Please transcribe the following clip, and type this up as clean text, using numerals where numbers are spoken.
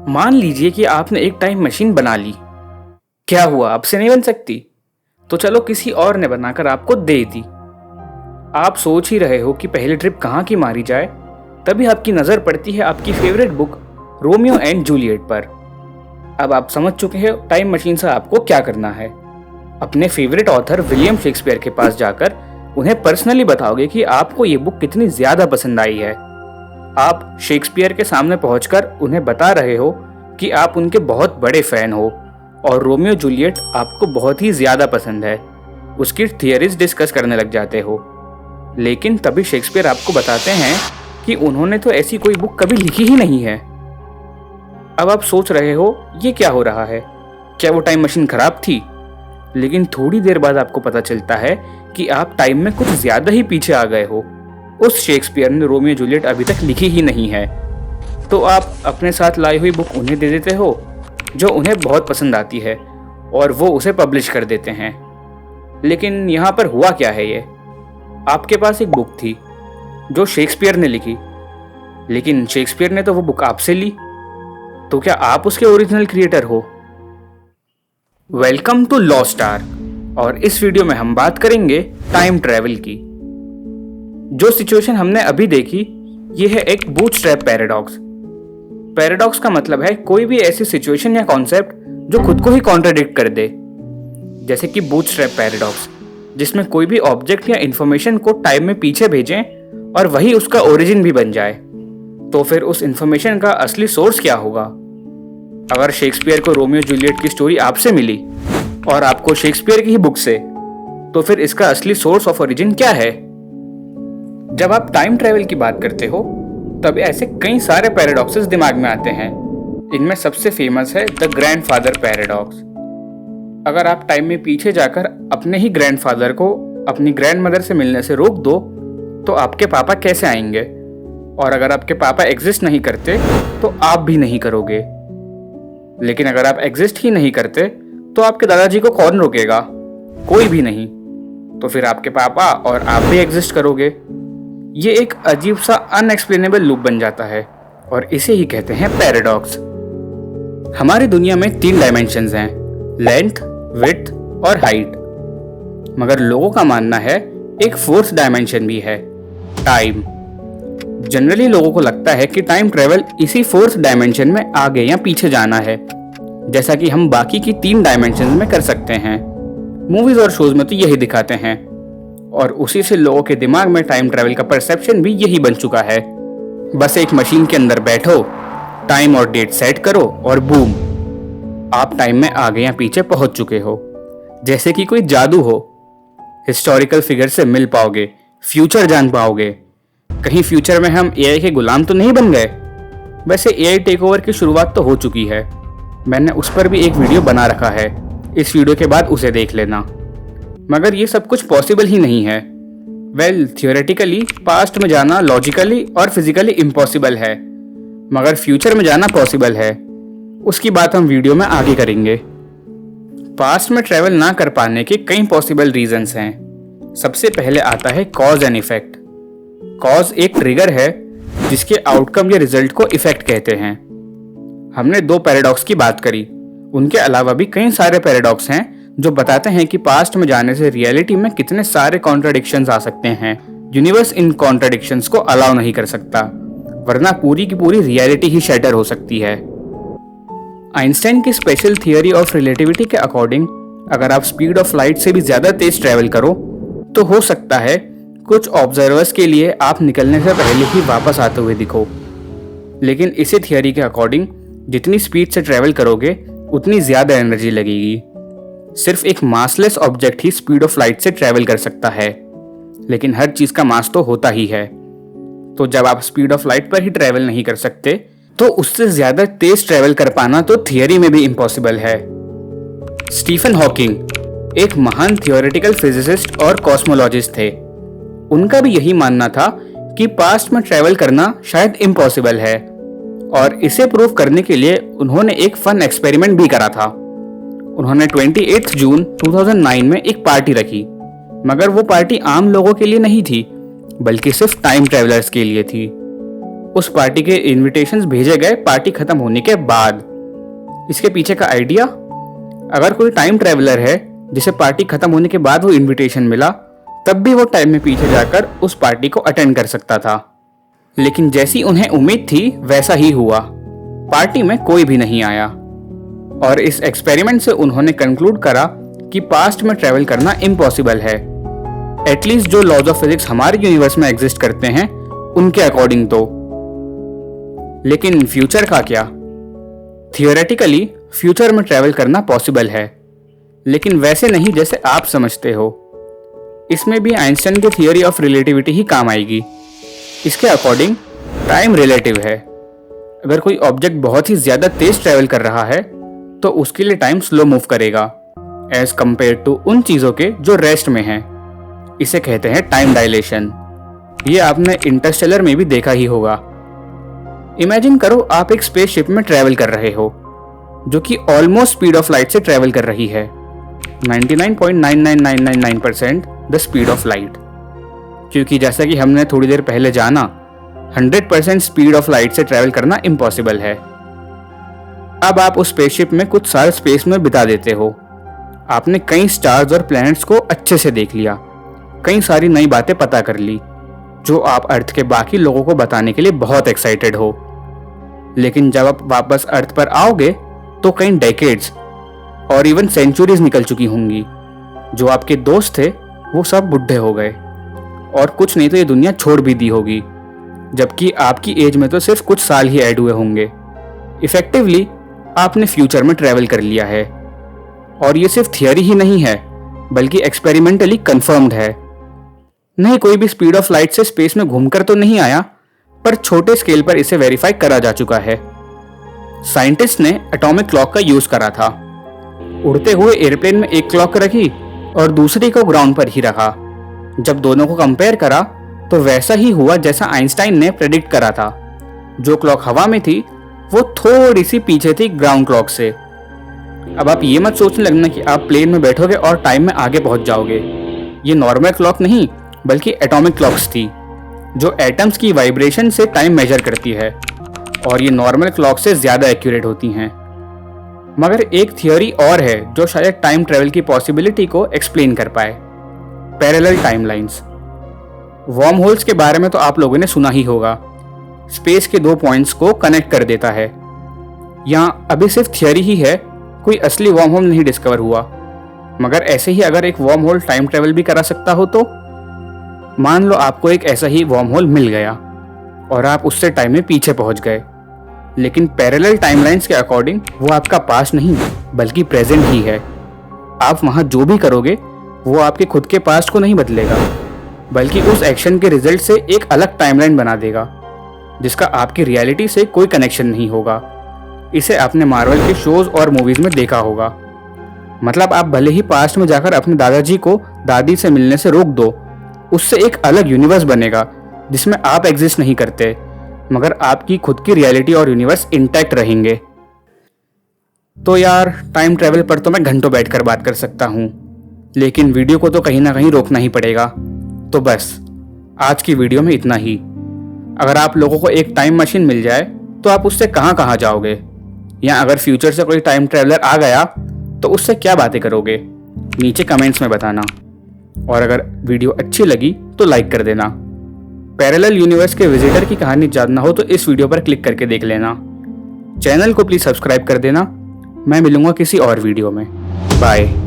मान लीजिए कि आपने एक टाइम मशीन बना ली। क्या हुआ, अब से नहीं बन सकती? तो चलो किसी और ने बनाकर आपको दे दी। आप सोच ही रहे हो कि पहली ट्रिप कहाँ की मारी जाए, तभी आपकी नज़र पड़ती है आपकी favourite book Romeo and Juliet पर। अब आप समझ चुके हो टाइम मशीन से आपको क्या करना है। अपने फेवरेट ऑथर विलियम शेक्सपियर के पास जाकर उन्हें पर्सनली बताओगे कि आपको ये बुक कितनी ज़्यादा पसंद आई है। आप शेक्सपियर के सामने पहुंचकर उन्हें बता रहे हो कि आप उनके बहुत बड़े फैन हो और रोमियो जूलियट आपको बहुत ही ज़्यादा पसंद है। उसकी थियरीज डिस्कस करने लग जाते हो। लेकिन तभी शेक्सपियर आपको बताते हैं कि उन्होंने तो ऐसी कोई बुक कभी लिखी ही नहीं है। अब आप सोच रहे हो ये क्या हो रहा है, क्या वो टाइम मशीन खराब थी? लेकिन थोड़ी देर बाद आपको पता चलता है कि आप टाइम में कुछ ज़्यादा ही पीछे आ गए हो। उस शेक्सपियर ने रोमियो जूलियट अभी तक लिखी ही नहीं है। तो आप अपने साथ लाई हुई बुक उन्हें दे देते हो जो उन्हें बहुत पसंद आती है और वो उसे पब्लिश कर देते हैं। लेकिन यहाँ पर हुआ क्या है, ये आपके पास एक बुक थी जो शेक्सपियर ने लिखी, लेकिन शेक्सपियर ने तो वो बुक आपसे ली। तो क्या आप उसके ओरिजिनल क्रिएटर हो? वेलकम टू लॉस्ट आर्क, और इस वीडियो में हम बात करेंगे टाइम ट्रैवल की। जो सिचुएशन हमने अभी देखी, ये है एक बूटस्ट्रैप पैराडॉक्स। पैराडॉक्स का मतलब है कोई भी ऐसी सिचुएशन या कॉन्सेप्ट जो खुद को ही कॉन्ट्राडिक्ट कर दे। जैसे कि बूटस्ट्रैप पैराडॉक्स, जिसमें कोई भी ऑब्जेक्ट या इंफॉर्मेशन को टाइम में पीछे भेजें और वही उसका ओरिजिन भी बन जाए। तो फिर उस इंफॉर्मेशन का असली सोर्स क्या होगा? अगर शेक्सपियर को रोमियो जूलियट की स्टोरी आपसे मिली और आपको शेक्सपियर की ही बुक से, तो फिर इसका असली सोर्स ऑफ ओरिजिन क्या है? जब आप टाइम ट्रैवल की बात करते हो तब ऐसे कई सारे पैराडॉक्सेस दिमाग में आते हैं। इनमें सबसे फेमस है द ग्रैंडफादर पैराडॉक्स। अगर आप टाइम में पीछे जाकर अपने ही ग्रैंडफादर को अपनी ग्रैंडमदर से मिलने से रोक दो तो आपके पापा कैसे आएंगे? और अगर आपके पापा एग्जिस्ट नहीं करते तो आप भी नहीं करोगे। लेकिन अगर आप एग्जिस्ट ही नहीं करते तो आपके दादाजी को कौन रोकेगा? कोई भी नहीं। तो फिर आपके पापा और आप भी एग्जिस्ट करोगे। ये एक अजीब सा अनएक्सप्लेनेबल लूप बन जाता है और इसे ही कहते हैं पैराडॉक्स। हमारी दुनिया में 3 डायमेंशंस हैं, लेंथ, विड्थ और हाइट। मगर लोगों का मानना है एक 4th डायमेंशन भी है, टाइम। जनरली लोगों को लगता है कि टाइम ट्रेवल इसी 4th डायमेंशन में आगे या पीछे जाना है, जैसा कि हम बाकी की 3 डायमेंशन में कर सकते हैं। मूवीज और शोज में तो यही दिखाते हैं और उसी से लोगों के दिमाग में टाइम ट्रैवल का परसेप्शन भी यही बन चुका है। बस एक मशीन के अंदर बैठो, टाइम और डेट सेट करो और बूम, आप टाइम में आगे या पीछे पहुंच चुके हो। जैसे कि कोई जादू हो। हिस्टोरिकल फिगर से मिल पाओगे, फ्यूचर जान पाओगे। कहीं फ्यूचर में हम एआई के गुलाम तो नहीं बन गए? वैसे एआई टेक ओवर की शुरुआत तो हो चुकी है। मैंने उस पर भी एक वीडियो बना रखा है, इस वीडियो के बाद उसे देख लेना। मगर ये सब कुछ पॉसिबल ही नहीं है। वेल, थियोरेटिकली पास्ट में जाना लॉजिकली और फिजिकली इम्पॉसिबल है, मगर फ्यूचर में जाना पॉसिबल है। उसकी बात हम वीडियो में आगे करेंगे। पास्ट में ट्रैवल ना कर पाने के कई पॉसिबल रीजंस हैं। सबसे पहले आता है कॉज एंड इफेक्ट। कॉज एक ट्रिगर है जिसके आउटकम या रिजल्ट को इफेक्ट कहते हैं। हमने 2 पैराडॉक्स की बात करी, उनके अलावा भी कई सारे पैराडॉक्स हैं जो बताते हैं कि पास्ट में जाने से रियलिटी में कितने सारे कॉन्ट्राडिक्शंस आ सकते हैं। यूनिवर्स इन कॉन्ट्राडिक्शंस को अलाउ नहीं कर सकता, वरना पूरी की पूरी रियलिटी ही शैटर हो सकती है। आइंस्टाइन की स्पेशल थियरी ऑफ रिलेटिविटी के अकॉर्डिंग अगर आप स्पीड ऑफ लाइट से भी ज्यादा तेज ट्रैवल करो तो हो सकता है कुछ ऑब्जर्वर्स के लिए आप निकलने से पहले ही वापस आते हुए दिखो। लेकिन इसी थियरी के अकॉर्डिंग जितनी स्पीड से ट्रैवल करोगे उतनी ज्यादा एनर्जी लगेगी। सिर्फ एक massless object he speed of light से ट्रैवल कर सकता है, लेकिन हर चीज का मास तो होता ही है। तो जब आप स्पीड ऑफ लाइट पर ही ट्रैवल नहीं कर सकते तो उससे ज्यादा तेज ट्रैवल कर पाना तो थियरी में भी इम्पॉसिबल है। स्टीफन हॉकिंग एक महान थियोरेटिकल फिजिसिस्ट और कॉस्मोलॉजिस्ट थे। उनका भी यही मानना था कि पास्ट में ट्रैवल करना शायद इम्पॉसिबल है, और इसे प्रूव करने के लिए उन्होंने एक फन एक्सपेरिमेंट भी करा था। उन्होंने 28 जून 2009 में एक पार्टी रखी, मगर वो पार्टी आम लोगों के लिए नहीं थी, बल्कि सिर्फ टाइम ट्रैवलर्स के लिए थी। उस पार्टी के इनविटेशंस भेजे गए पार्टी खत्म होने के बाद। इसके पीछे का आइडिया, अगर कोई टाइम ट्रेवलर है जिसे पार्टी खत्म होने के बाद वो इनविटेशन मिला, तब भी वो टाइम में पीछे जाकर उस पार्टी को अटेंड कर सकता था। लेकिन जैसी उन्हें उम्मीद थी वैसा ही हुआ, पार्टी में कोई भी नहीं आया। और इस एक्सपेरिमेंट से उन्होंने कंक्लूड करा कि पास्ट में ट्रेवल करना इम्पॉसिबल है, एटलीस्ट जो लॉज ऑफ फिजिक्स हमारे यूनिवर्स में एग्जिस्ट करते हैं उनके अकॉर्डिंग तो। लेकिन फ्यूचर का क्या? थियोरेटिकली फ्यूचर में ट्रेवल करना पॉसिबल है, लेकिन वैसे नहीं जैसे आप समझते हो। इसमें भी आइंस्टाइन की थियोरी ऑफ रिलेटिविटी ही काम आएगी। इसके अकॉर्डिंग टाइम रिलेटिव है। अगर कोई ऑब्जेक्ट बहुत ही ज्यादा तेज ट्रेवल कर रहा है तो उसके लिए टाइम स्लो मूव करेगा एज कंपेयर टू उन चीजों के जो रेस्ट में हैं। इसे कहते हैं टाइम डायलेशन। ये आपने इंटरस्टेलर में भी देखा ही होगा। इमेजिन करो आप एक स्पेसशिप में ट्रेवल कर रहे हो जो कि ऑलमोस्ट स्पीड ऑफ लाइट से ट्रेवल कर रही है, 99.99999% द स्पीड ऑफ लाइट। क्योंकि जैसा कि हमने थोड़ी देर पहले जाना, 100% स्पीड ऑफ लाइट से ट्रेवल करना इम्पॉसिबल है। अब आप उस स्पेसशिप में कुछ साल स्पेस में बिता देते हो। आपने कई स्टार्स और प्लैनेट्स को अच्छे से देख लिया, कई सारी नई बातें पता कर ली जो आप अर्थ के बाकी लोगों को बताने के लिए बहुत एक्साइटेड हो। लेकिन जब आप वापस अर्थ पर आओगे तो कई डेकेड्स और इवन सेंचुरीज निकल चुकी होंगी। जो आपके दोस्त थे वो सब बुढ़े हो गए और कुछ नहीं तो ये दुनिया छोड़ भी दी होगी, जबकि आपकी एज में तो सिर्फ कुछ साल ही ऐड हुए होंगे। इफेक्टिवली आपने फ्यूचर में ट्रेवल कर लिया है। और ये सिर्फ थियरी ही नहीं है बल्कि एक्सपेरिमेंटली कंफर्म्ड है। नहीं, कोई भी स्पीड ऑफ लाइट से स्पेस में घूमकर तो नहीं आया, पर छोटे स्केल पर इसे वेरीफाई करा जा चुका है। साइंटिस्ट ने एटॉमिक क्लॉक का यूज करा था। उड़ते हुए एयरप्लेन में एक क्लॉक रखी और दूसरी को ग्राउंड पर ही रखा। जब दोनों को कंपेयर करा तो वैसा ही हुआ जैसा आइंस्टाइन ने प्रेडिक्ट करा था। जो क्लॉक हवा में थी वो थोड़ी सी पीछे थी ग्राउंड क्लॉक से। अब आप ये मत सोचने लगना कि आप प्लेन में बैठोगे और टाइम में आगे पहुंच जाओगे। ये नॉर्मल क्लॉक नहीं बल्कि एटॉमिक क्लॉक्स थी जो एटम्स की वाइब्रेशन से टाइम मेजर करती है, और ये नॉर्मल क्लॉक से ज्यादा एक्यूरेट होती हैं। मगर एक थियोरी और है जो शायद टाइम ट्रेवल की पॉसिबिलिटी को एक्सप्लेन कर पाए, पैरेलल टाइमलाइंस। वर्म होल्स के बारे में तो आप लोगों ने सुना ही होगा। स्पेस के दो पॉइंट्स को कनेक्ट कर देता है। यहाँ अभी सिर्फ थियोरी ही है, कोई असली वर्म होल नहीं डिस्कवर हुआ। मगर ऐसे ही अगर एक वर्म होल टाइम ट्रेवल भी करा सकता हो तो मान लो आपको एक ऐसा ही वर्म होल मिल गया और आप उससे टाइम में पीछे पहुंच गए। लेकिन पैरेलल टाइमलाइंस के अकॉर्डिंग वो आपका पास्ट नहीं बल्कि प्रेजेंट ही है। आप वहां जो भी करोगे वो आपके खुद के पास्ट को नहीं बदलेगा, बल्कि उस एक्शन के रिजल्ट से एक अलग टाइमलाइन बना देगा जिसका आपकी रियलिटी से कोई कनेक्शन नहीं होगा। इसे आपने मार्वल के शोज और मूवीज में देखा होगा। मतलब आप भले ही पास्ट में जाकर अपने दादाजी को दादी से मिलने से रोक दो, उससे एक अलग यूनिवर्स बनेगा जिसमें आप एग्जिस्ट नहीं करते, मगर आपकी खुद की रियलिटी और यूनिवर्स इंटैक्ट रहेंगे। तो यार, टाइम ट्रेवल पर तो मैं घंटों बैठकर बात कर सकता हूँ, लेकिन वीडियो को तो कहीं ना कहीं रोकना ही पड़ेगा। तो बस आज की वीडियो में इतना ही। अगर आप लोगों को एक टाइम मशीन मिल जाए तो आप उससे कहाँ कहाँ जाओगे, या अगर फ्यूचर से कोई टाइम ट्रेवलर आ गया तो उससे क्या बातें करोगे, नीचे कमेंट्स में बताना। और अगर वीडियो अच्छी लगी तो लाइक कर देना। पैरेलल यूनिवर्स के विजिटर की कहानी जानना हो तो इस वीडियो पर क्लिक करके देख लेना। चैनल को प्लीज सब्सक्राइब कर देना। मैं मिलूंगा किसी और वीडियो में। बाय।